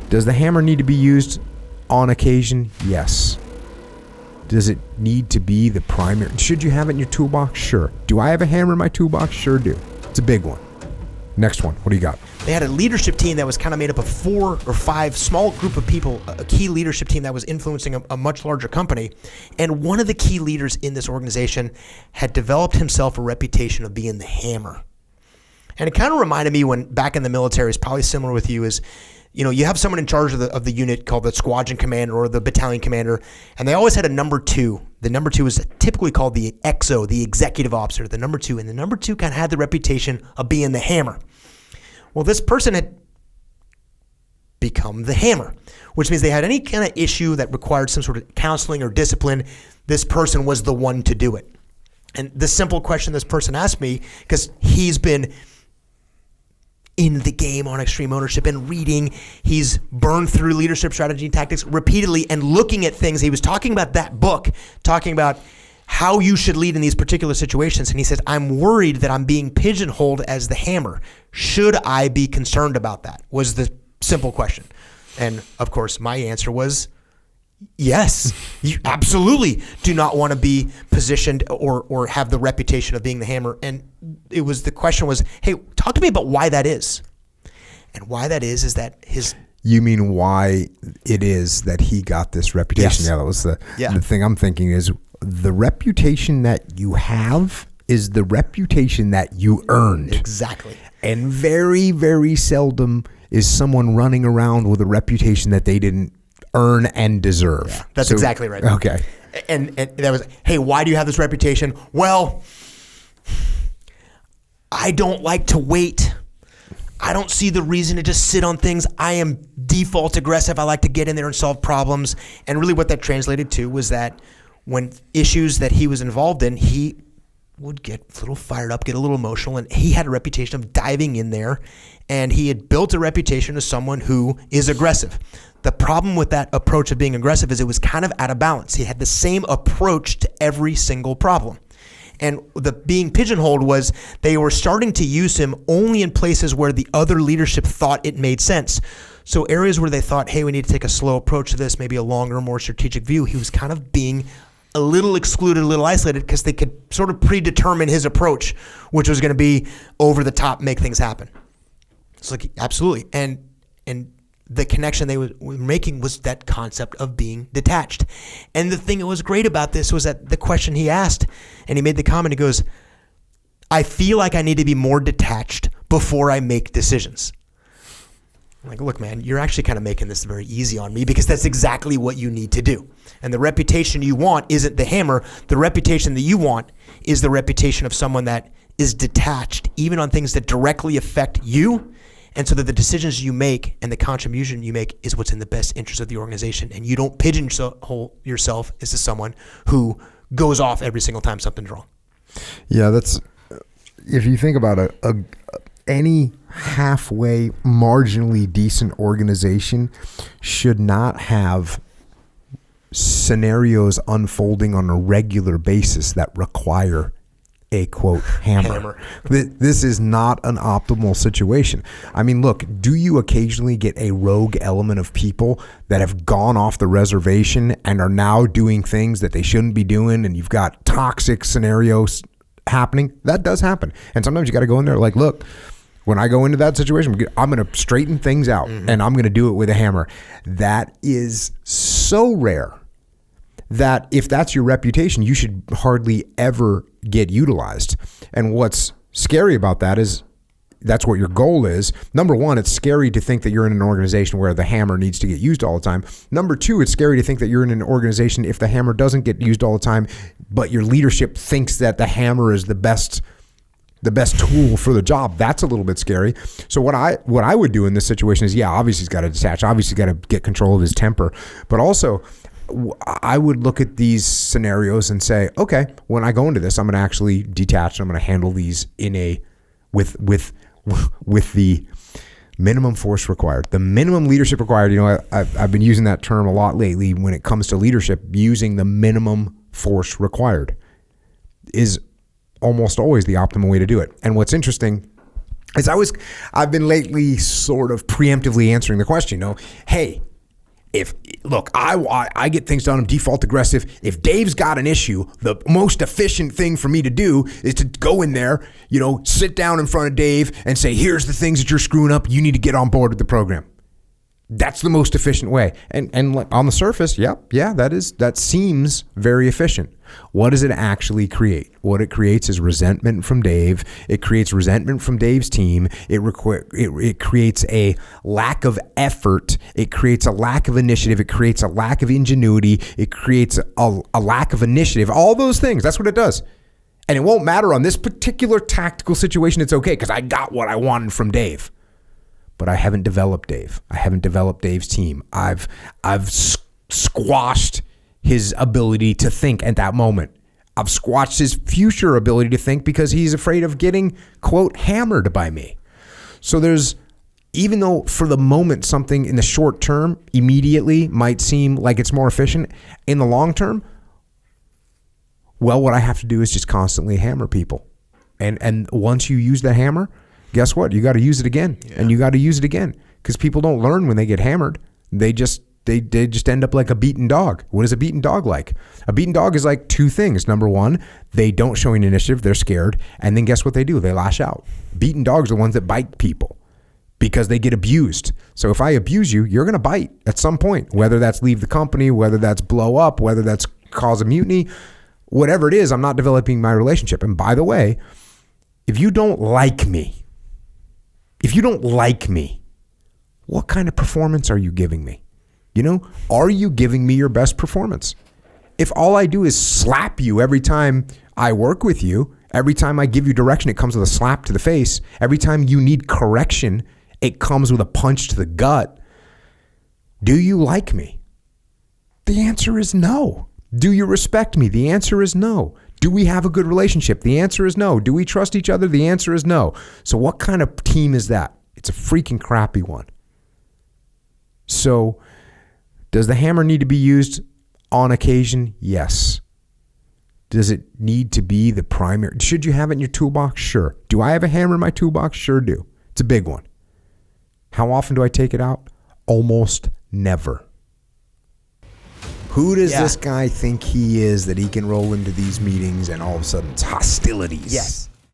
Does the hammer need to be used on occasion? Yes. Does it need to be the primary? Should you have it in your toolbox? Sure. Do I have a hammer in my toolbox? Sure do. It's a big one. Next one. What do you got? They had a leadership team that was kind of made up of 4 or 5 small group of people, a key leadership team that was influencing a much larger company. And one of the key leaders in this organization had developed himself a reputation of being the hammer. And it kind of reminded me when back in the military, is probably similar with you, is, you know, you have someone in charge of the unit called the squadron commander or the battalion commander, and they always had a number 2. The number 2 is typically called the XO, the executive officer, the number 2. And the number 2 kind of had the reputation of being the hammer. Well, this person had become the hammer, which means they had any kind of issue that required some sort of counseling or discipline. This person was the one to do it. And the simple question this person asked me, because he's been in the game on extreme ownership and reading, he's burned through leadership strategy and tactics repeatedly and looking at things. He was talking about that book, talking about how you should lead in these particular situations. And he said, I'm worried that I'm being pigeonholed as the hammer. Should I be concerned about that? Was the simple question. And of course, my answer was yes. You absolutely do not want to be positioned or have the reputation of being the hammer. And the question was, hey, talk to me about why that is. And why that is that his... You mean why it is that he got this reputation? Yes. Yeah, that was the thing I'm thinking is the reputation that you have is the reputation that you earned. Exactly. And very, very seldom is someone running around with a reputation that they didn't earn and deserve. Yeah, that's exactly right. Okay. And that was, hey, why do you have this reputation? Well, I don't like to wait. I don't see the reason to just sit on things. I am default aggressive. I like to get in there and solve problems. And really what that translated to was that when issues that he was involved in, he would get a little fired up, get a little emotional, and he had a reputation of diving in there, and he had built a reputation as someone who is aggressive. The problem with that approach of being aggressive is it was kind of out of balance. He had the same approach to every single problem. And the being pigeonholed was they were starting to use him only in places where the other leadership thought it made sense. So areas where they thought, hey, we need to take a slow approach to this, maybe a longer, more strategic view, he was kind of being a little excluded, a little isolated, because they could sort of predetermine his approach, which was going to be over the top, make things happen. It's like, absolutely. And the connection they were making was that concept of being detached. And the thing that was great about this was that the question he asked, and he made the comment, he goes, I feel like I need to be more detached before I make decisions. I'm like, look, man, you're actually kind of making this very easy on me, because that's exactly what you need to do. And the reputation you want isn't the hammer. The reputation that you want is the reputation of someone that is detached, even on things that directly affect you. And so that the decisions you make and the contribution you make is what's in the best interest of the organization. And you don't pigeonhole yourself as someone who goes off every single time something's wrong. Yeah, that's, if you think about any halfway, marginally decent organization should not have scenarios unfolding on a regular basis that require a quote hammer. This is not an optimal situation. I mean, look, do you occasionally get a rogue element of people that have gone off the reservation and are now doing things that they shouldn't be doing, and you've got toxic scenarios happening? That does happen. And sometimes you got to go in there like, look, when I go into that situation, I'm going to straighten things out, and I'm going to do it with a hammer. That is so rare that if that's your reputation, you should hardly ever get utilized. And what's scary about that is that's what your goal is. Number one, it's scary to think that you're in an organization where the hammer needs to get used all the time. Number two, it's scary to think that you're in an organization if the hammer doesn't get used all the time, but your leadership thinks that the hammer is the best tool for the job. That's a little bit scary. So what I would do in this situation is, yeah, obviously he's got to detach, obviously he's got to get control of his temper, but also I would look at these scenarios and say, okay, when I go into this, I'm going to actually detach. I'm going to handle these with the minimum force required, the minimum leadership required. You know, I've been using that term a lot lately when it comes to leadership. Using the minimum force required is almost always the optimal way to do it. And what's interesting I've been lately sort of preemptively answering the question, hey, I get things done, I'm default aggressive. If Dave's got an issue, the most efficient thing for me to do is to go in there, sit down in front of Dave and say, here's the things that you're screwing up. You need to get on board with the program. That's the most efficient way. And on the surface, that seems very efficient. What does it actually create? What it creates is resentment from Dave. It creates resentment from Dave's team. It creates a lack of effort. It creates a lack of initiative. It creates a lack of ingenuity. It creates a lack of initiative. All those things. That's what it does. And it won't matter on this particular tactical situation. It's okay because I got what I wanted from Dave. But I haven't developed Dave. I haven't developed Dave's team. I've squashed his ability to think at that moment. I've squashed his future ability to think because he's afraid of getting, quote, hammered by me. So even though for the moment something in the short term immediately might seem like it's more efficient, in the long term, well, what I have to do is just constantly hammer people. And once you use the hammer, guess what? You got to use it again, and you got to use it again because people don't learn when they get hammered. They just end up like a beaten dog. What is a beaten dog like? A beaten dog is like two things. Number one, they don't show any initiative. They're scared. And then guess what they do? They lash out. Beaten dogs are the ones that bite people because they get abused. So if I abuse you, you're going to bite at some point, whether that's leave the company, whether that's blow up, whether that's cause a mutiny, whatever it is, I'm not developing my relationship. And by the way, if you don't like me, what kind of performance are you giving me? Are you giving me your best performance? If all I do is slap you every time I work with you, every time I give you direction, it comes with a slap to the face. Every time you need correction, it comes with a punch to the gut. Do you like me? The answer is no. Do you respect me? The answer is no. Do we have a good relationship? The answer is no. Do we trust each other? The answer is no. So what kind of team is that? It's a freaking crappy one. So does the hammer need to be used on occasion? Yes. Does it need to be the primary? Should you have it in your toolbox? Sure. Do I have a hammer in my toolbox? Sure do. It's a big one. How often do I take it out? Almost never. Who does this guy think he is that he can roll into these meetings and all of a sudden it's hostilities? Yes.